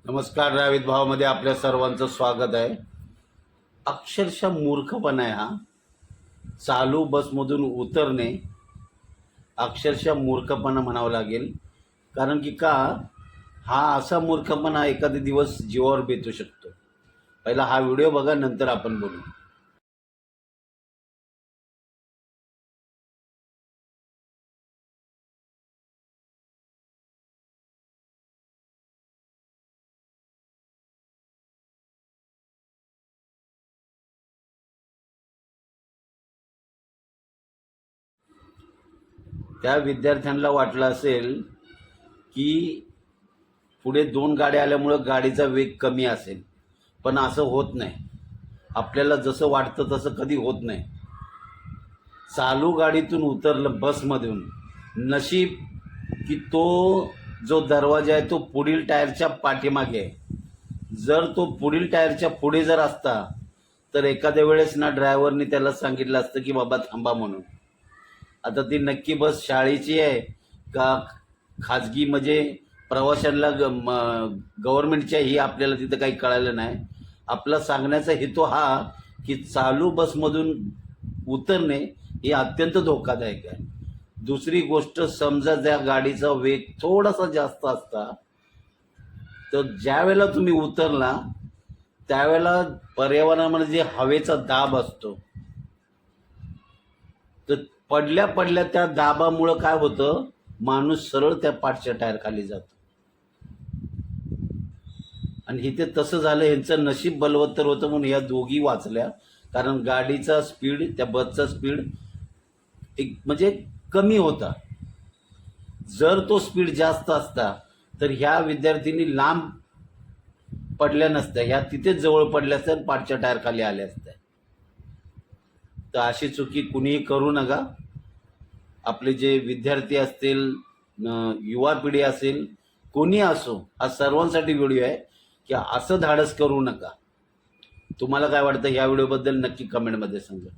नमस्कार. रावित भावामध्ये आपल्या सर्वांचं स्वागत आहे. अक्षरशः मूर्खपणा आहे हा. चालू बसमधून उतरणे अक्षरशः मूर्खपणा म्हणावं लागेल. कारण की हा असा मूर्खपणा एखादा दिवस जीवावर बेतू शकतो. पहिला हा व्हिडिओ बघा, नंतर आपण बोलू. त्या विद्यार्थ्यांना वाटलं असेल की पुढे 2 गाड्या आल्यामुळं गाडीचा वेग कमी असेल, पण असं होत नाही. आपल्याला जसं वाटतं तसं कधी होत नाही. चालू गाडीतून उतरलं बसमधून, नशीब की तो जो दरवाजा आहे तो पुढील टायरच्या पाठीमागे आहे. जर तो पुढील टायरच्या पुढे जर असता तर एखाद्या वेळेस ना ड्रायव्हरने त्याला सांगितलं असतं की बाबा थांबा म्हणून. आता ती नक्की बस शाळेची आहे का खाजगी, म्हणजे प्रवाशांना गव्हर्नमेंटच्या, ही आपल्याला तिथं काही कळालं नाही. आपला सांगण्याचा हेतू हा की चालू बसमधून उतरणे हे अत्यंत धोकादायक आहे. दुसरी गोष्ट, समजा त्या गाडीचा वेग थोडासा जास्त असता तर ज्या वेळेला तुम्ही उतरला त्यावेळेला पर्यावरणामध्ये जे हवेचा दाब असतो, तर पडल्या पडल्या त्या दाबामुळं काय होतं, माणूस सरळ त्या पाठच्या टायर खाली जातो. आणि इथे तसं झालं. यांचं नशीब बलवत्तर होतं म्हणून या दोघी वाचल्या. कारण गाडीचा स्पीड, त्या बसचा स्पीड एक म्हणजे कमी होता. जर तो स्पीड जास्त असता तर ह्या विद्यार्थिनी लांब पडल्या नसत्या, ह्या तिथेच जवळ पडल्या असत्या, पाठच्या टायर खाली आल्या असत्या. तर अशी चुकी कुणीही करू नका. आपले जे विद्यार्थी असतील, युवा पिढी असेल, कोणी असो, हा सर्वांसाठी व्हिडिओ आहे की असं धाडस करू नका. तुम्हाला काय वाटतं ह्या व्हिडिओबद्दल नक्की कमेंटमध्ये सांगा.